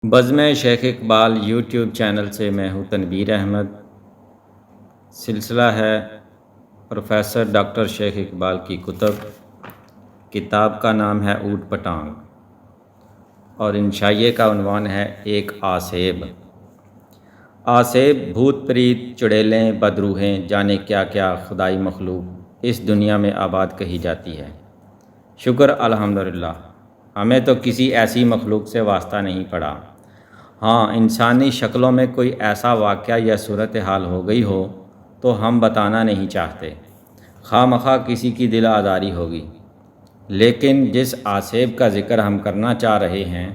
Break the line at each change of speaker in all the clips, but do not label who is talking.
بزم شیخ Iqbal YouTube channel سے میں ہوں تنویر احمد۔ سلسلہ ہے پروفیسر ڈاکٹر شیخ اقبال کی کتب۔ کتاب کا نام ہے اونٹ پٹانگ اور انشائیے کا عنوان ہے ایک آسیب۔ آسیب بھوت پریت چڑیلیں بدروہیں جانے کیا کیا خدائی مخلوق اس دنیا میں آباد کہی جاتی ہے۔ شکر الحمدللہ ہمیں تو کسی ایسی مخلوق سے واسطہ نہیں پڑا۔ ہاں، انسانی شکلوں میں کوئی ایسا واقعہ یا صورتحال ہو گئی ہو تو ہم بتانا نہیں چاہتے، خواہ مخواہ کسی کی دل آزاری ہوگی، لیکن جس آسیب کا ذکر ہم کرنا چاہ رہے ہیں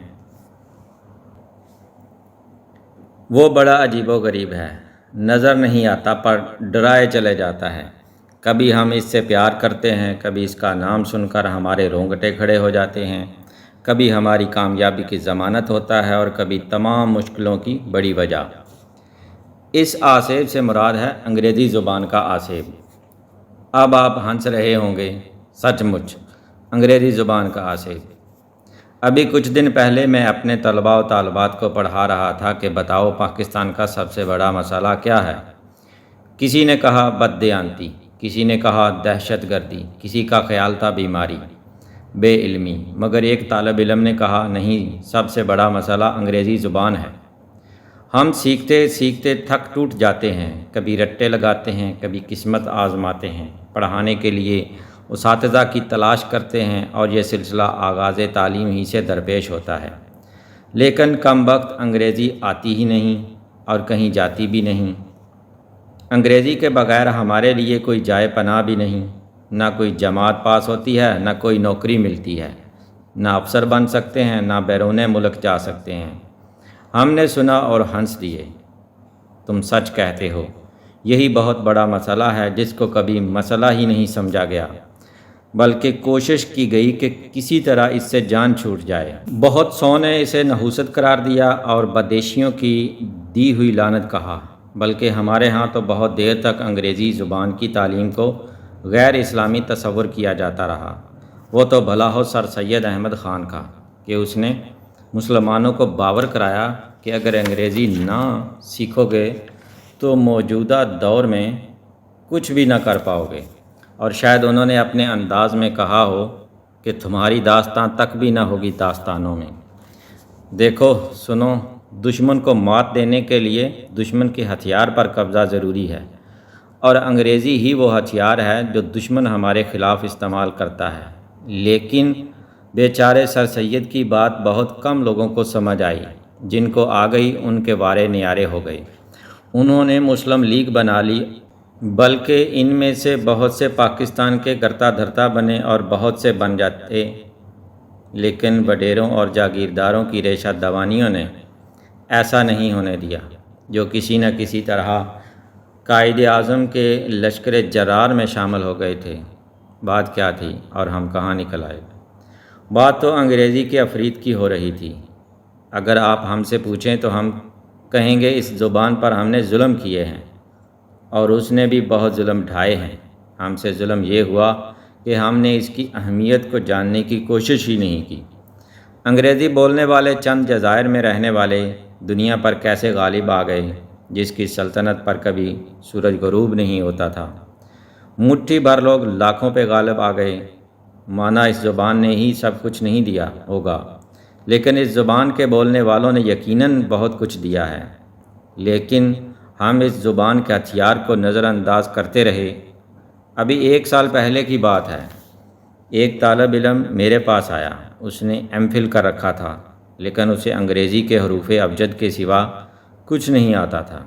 وہ بڑا عجیب و غریب ہے، نظر نہیں آتا پر ڈرائے چلے جاتا ہے۔ کبھی ہم اس سے پیار کرتے ہیں، کبھی اس کا نام سن کر ہمارے رونگٹے کھڑے ہو جاتے ہیں، کبھی ہماری کامیابی کی ضمانت ہوتا ہے اور کبھی تمام مشکلوں کی بڑی وجہ۔ اس آسیب سے مراد ہے انگریزی زبان کا آسیب۔ اب آپ ہنس رہے ہوں گے، سچ مچ انگریزی زبان کا آسیب۔ ابھی کچھ دن پہلے میں اپنے طلباء و طالبات کو پڑھا رہا تھا کہ بتاؤ پاکستان کا سب سے بڑا مسئلہ کیا ہے؟ کسی نے کہا بددیانتی، کسی نے کہا دہشت گردی، کسی کا خیال تھا بیماری، بے علمی، مگر ایک طالب علم نے کہا نہیں، سب سے بڑا مسئلہ انگریزی زبان ہے۔ ہم سیکھتے سیکھتے تھک ٹوٹ جاتے ہیں، کبھی رٹے لگاتے ہیں، کبھی قسمت آزماتے ہیں، پڑھانے کے لیے اساتذہ کی تلاش کرتے ہیں اور یہ سلسلہ آغاز تعلیم ہی سے درپیش ہوتا ہے، لیکن کم وقت انگریزی آتی ہی نہیں اور کہیں جاتی بھی نہیں۔ انگریزی کے بغیر ہمارے لیے کوئی جائے پناہ بھی نہیں، نہ کوئی جماعت پاس ہوتی ہے، نہ کوئی نوکری ملتی ہے، نہ افسر بن سکتے ہیں، نہ بیرون ملک جا سکتے ہیں۔ ہم نے سنا اور ہنس دیے۔ تم سچ کہتے ہو، یہی بہت بڑا مسئلہ ہے جس کو کبھی مسئلہ ہی نہیں سمجھا گیا، بلکہ کوشش کی گئی کہ کسی طرح اس سے جان چھوٹ جائے۔ بہت سو نے اسے نحوست قرار دیا اور بدیشیوں کی دی ہوئی لعنت کہا، بلکہ ہمارے ہاں تو بہت دیر تک انگریزی زبان کی تعلیم کو غیر اسلامی تصور کیا جاتا رہا۔ وہ تو بھلا ہو سر سید احمد خان کا کہ اس نے مسلمانوں کو باور کرایا کہ اگر انگریزی نہ سیکھو گے تو موجودہ دور میں کچھ بھی نہ کر پاؤ گے، اور شاید انہوں نے اپنے انداز میں کہا ہو کہ تمہاری داستان تک بھی نہ ہوگی داستانوں میں۔ دیکھو سنو، دشمن کو مات دینے کے لیے دشمن کے ہتھیار پر قبضہ ضروری ہے، اور انگریزی ہی وہ ہتھیار ہے جو دشمن ہمارے خلاف استعمال کرتا ہے۔ لیکن بیچارے سر سید کی بات بہت کم لوگوں کو سمجھ آئی، جن کو آ گئی ان کے وارے نیارے ہو گئے۔ انہوں نے مسلم لیگ بنا لی، بلکہ ان میں سے بہت سے پاکستان کے کرتا دھرتا بنے اور بہت سے بن جاتے، لیکن وڈیروں اور جاگیرداروں کی ریشہ دوانیوں نے ایسا نہیں ہونے دیا، جو کسی نہ کسی طرح قائد اعظم کے لشکر جرار میں شامل ہو گئے تھے۔ بات کیا تھی اور ہم کہاں نکل آئے؟ بات تو انگریزی کے عفریت کی ہو رہی تھی۔ اگر آپ ہم سے پوچھیں تو ہم کہیں گے اس زبان پر ہم نے ظلم کیے ہیں، اور اس نے بھی بہت ظلم ڈھائے ہیں۔ ہم سے ظلم یہ ہوا کہ ہم نے اس کی اہمیت کو جاننے کی کوشش ہی نہیں کی۔ انگریزی بولنے والے چند جزائر میں رہنے والے دنیا پر کیسے غالب آ گئے، جس کی سلطنت پر کبھی سورج غروب نہیں ہوتا تھا۔ مٹھی بھر لوگ لاکھوں پہ غالب آ گئے۔ مانا اس زبان نے ہی سب کچھ نہیں دیا ہوگا، لیکن اس زبان کے بولنے والوں نے یقیناً بہت کچھ دیا ہے۔ لیکن ہم اس زبان کے ہتھیار کو نظر انداز کرتے رہے۔ ابھی 1 سال پہلے کی بات ہے، ایک طالب علم میرے پاس آیا۔ اس نے ایم فل کر رکھا تھا، لیکن اسے انگریزی کے حروف ابجد کے سوا کچھ نہیں آتا تھا،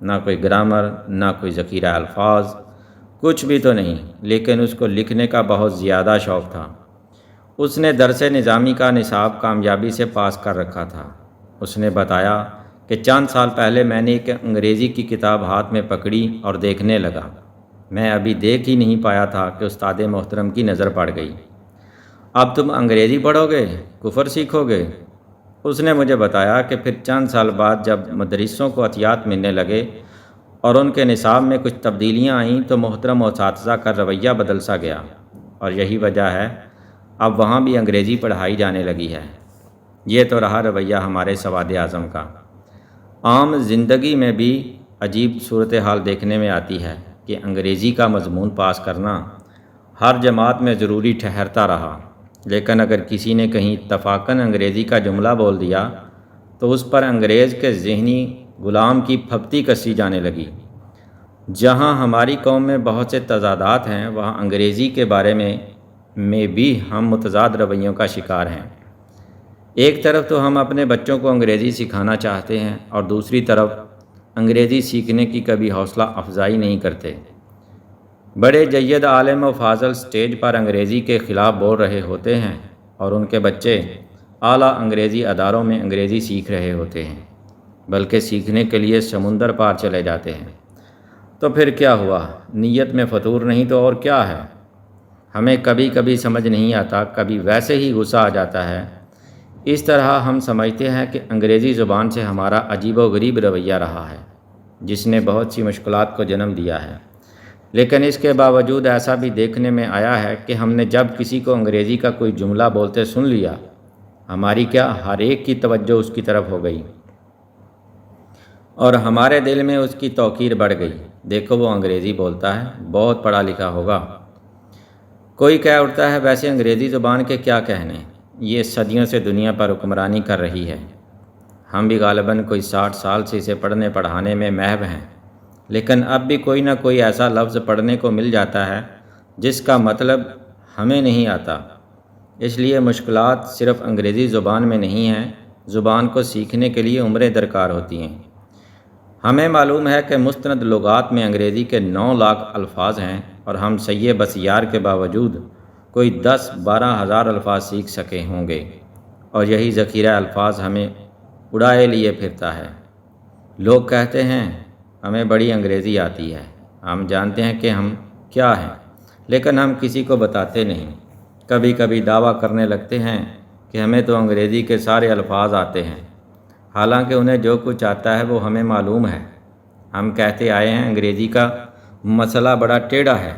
نہ کوئی گرامر، نہ کوئی ذخیرہ الفاظ، کچھ بھی تو نہیں، لیکن اس کو لکھنے کا بہت زیادہ شوق تھا۔ اس نے درس نظامی کا نصاب کامیابی سے پاس کر رکھا تھا۔ اس نے بتایا کہ چند سال پہلے میں نے ایک انگریزی کی کتاب ہاتھ میں پکڑی اور دیکھنے لگا۔ میں ابھی دیکھ ہی نہیں پایا تھا کہ استاد محترم کی نظر پڑ گئی۔ اب تم انگریزی پڑھو گے، کفر سیکھو گے؟ اس نے مجھے بتایا کہ پھر چند سال بعد جب مدرسوں کو عطیات ملنے لگے اور ان کے نصاب میں کچھ تبدیلیاں آئیں تو محترم اساتذہ کا رویہ بدل سا گیا، اور یہی وجہ ہے اب وہاں بھی انگریزی پڑھائی جانے لگی ہے۔ یہ تو رہا رویہ ہمارے سواد اعظم کا۔ عام زندگی میں بھی عجیب صورتحال دیکھنے میں آتی ہے کہ انگریزی کا مضمون پاس کرنا ہر جماعت میں ضروری ٹھہرتا رہا، لیکن اگر کسی نے کہیں اتفاقاً انگریزی کا جملہ بول دیا تو اس پر انگریز کے ذہنی غلام کی پھپتی کسی جانے لگی۔ جہاں ہماری قوم میں بہت سے تضادات ہیں، وہاں انگریزی کے بارے میں بھی ہم متضاد رویوں کا شکار ہیں۔ ایک طرف تو ہم اپنے بچوں کو انگریزی سکھانا چاہتے ہیں اور دوسری طرف انگریزی سیکھنے کی کبھی حوصلہ افزائی نہیں کرتے۔ بڑے جید عالم و فاضل سٹیج پر انگریزی کے خلاف بول رہے ہوتے ہیں اور ان کے بچے اعلیٰ انگریزی اداروں میں انگریزی سیکھ رہے ہوتے ہیں، بلکہ سیکھنے کے لیے سمندر پار چلے جاتے ہیں۔ تو پھر کیا ہوا؟ نیت میں فطور نہیں تو اور کیا ہے؟ ہمیں کبھی کبھی سمجھ نہیں آتا، کبھی ویسے ہی غصہ آ جاتا ہے۔ اس طرح ہم سمجھتے ہیں کہ انگریزی زبان سے ہمارا عجیب و غریب رویہ رہا ہے، جس نے بہت سی مشکلات کو جنم دیا ہے۔ لیکن اس کے باوجود ایسا بھی دیکھنے میں آیا ہے کہ ہم نے جب کسی کو انگریزی کا کوئی جملہ بولتے سن لیا، ہماری کیا ہر ایک کی توجہ اس کی طرف ہو گئی اور ہمارے دل میں اس کی توقیر بڑھ گئی۔ دیکھو وہ انگریزی بولتا ہے، بہت پڑھا لکھا ہوگا۔ کوئی کہہ اٹھتا ہے ویسے انگریزی زبان کے کیا کہنے، یہ صدیوں سے دنیا پر حکمرانی کر رہی ہے۔ ہم بھی غالباً کوئی 60 سال سے اسے پڑھنے پڑھانے میں محو ہیں، لیکن اب بھی کوئی نہ کوئی ایسا لفظ پڑھنے کو مل جاتا ہے جس کا مطلب ہمیں نہیں آتا۔ اس لیے مشکلات صرف انگریزی زبان میں نہیں ہیں، زبان کو سیکھنے کے لیے عمریں درکار ہوتی ہیں۔ ہمیں معلوم ہے کہ مستند لغات میں انگریزی کے 9 لاکھ الفاظ ہیں اور ہم سیے بسیار کے باوجود کوئی 10-12 ہزار الفاظ سیکھ سکے ہوں گے، اور یہی ذخیرہ الفاظ ہمیں اڑائے لیے پھرتا ہے۔ لوگ کہتے ہیں ہمیں بڑی انگریزی آتی ہے، ہم جانتے ہیں کہ ہم کیا ہیں، لیکن ہم کسی کو بتاتے نہیں۔ کبھی کبھی دعویٰ کرنے لگتے ہیں کہ ہمیں تو انگریزی کے سارے الفاظ آتے ہیں، حالانکہ انہیں جو کچھ آتا ہے وہ ہمیں معلوم ہے۔ ہم کہتے آئے ہیں انگریزی کا مسئلہ بڑا ٹیڑھا ہے،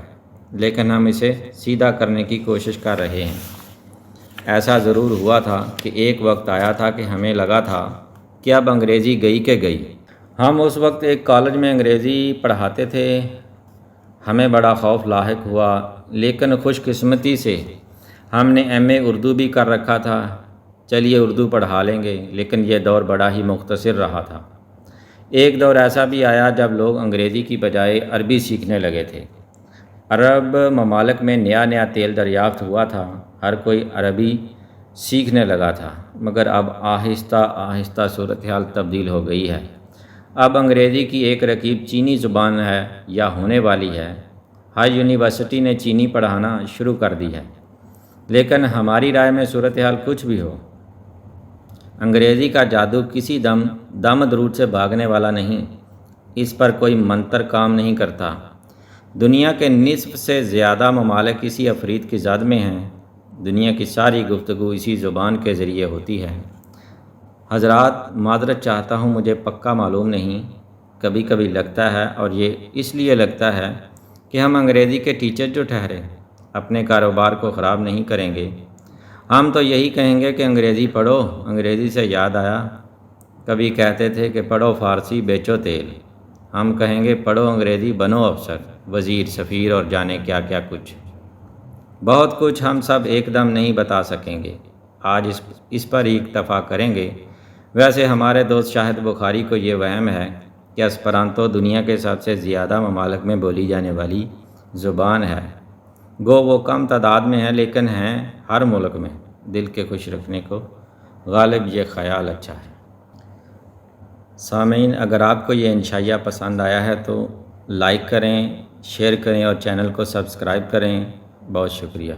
لیکن ہم اسے سیدھا کرنے کی کوشش کر رہے ہیں۔ ایسا ضرور ہوا تھا کہ ایک وقت آیا تھا کہ ہمیں لگا تھا کہ اب انگریزی گئی کہ گئی۔ ہم اس وقت ایک کالج میں انگریزی پڑھاتے تھے، ہمیں بڑا خوف لاحق ہوا، لیکن خوش قسمتی سے ہم نے ایم اے اردو بھی کر رکھا تھا۔ چلیے اردو پڑھا لیں گے، لیکن یہ دور بڑا ہی مختصر رہا تھا۔ ایک دور ایسا بھی آیا جب لوگ انگریزی کی بجائے عربی سیکھنے لگے تھے۔ عرب ممالک میں نیا نیا تیل دریافت ہوا تھا، ہر کوئی عربی سیکھنے لگا تھا، مگر اب آہستہ آہستہ صورتحال تبدیل ہو گئی ہے۔ اب انگریزی کی ایک رکیب چینی زبان ہے یا ہونے والی ہے۔ ہر یونیورسٹی نے چینی پڑھانا شروع کر دی ہے، لیکن ہماری رائے میں صورتحال کچھ بھی ہو، انگریزی کا جادو کسی دم درود سے بھاگنے والا نہیں، اس پر کوئی منتر کام نہیں کرتا۔ دنیا کے نصف سے زیادہ ممالک اسی افرید کی زد میں ہیں، دنیا کی ساری گفتگو اسی زبان کے ذریعے ہوتی ہے۔ حضرات معذرت چاہتا ہوں، مجھے پکا معلوم نہیں، کبھی کبھی لگتا ہے، اور یہ اس لیے لگتا ہے کہ ہم انگریزی کے ٹیچر جو ٹھہرے اپنے کاروبار کو خراب نہیں کریں گے۔ ہم تو یہی کہیں گے کہ انگریزی پڑھو۔ انگریزی سے یاد آیا، کبھی کہتے تھے کہ پڑھو فارسی بیچو تیل، ہم کہیں گے پڑھو انگریزی بنو افسر، وزیر، سفیر اور جانے کیا کیا کچھ۔ بہت کچھ ہم سب ایک دم نہیں بتا سکیں گے، آج اس پر ہی اکتفا کریں گے۔ ویسے ہمارے دوست شاہد بخاری کو یہ وہم ہے کہ اسپرانتو دنیا کے سب سے زیادہ ممالک میں بولی جانے والی زبان ہے۔ گو وہ کم تعداد میں ہے، لیکن ہیں ہر ملک میں۔ دل کے خوش رکھنے کو غالب یہ خیال اچھا ہے۔ سامعین، اگر آپ کو یہ انشائیہ پسند آیا ہے تو لائک کریں، شیئر کریں اور چینل کو سبسکرائب کریں۔ بہت شکریہ۔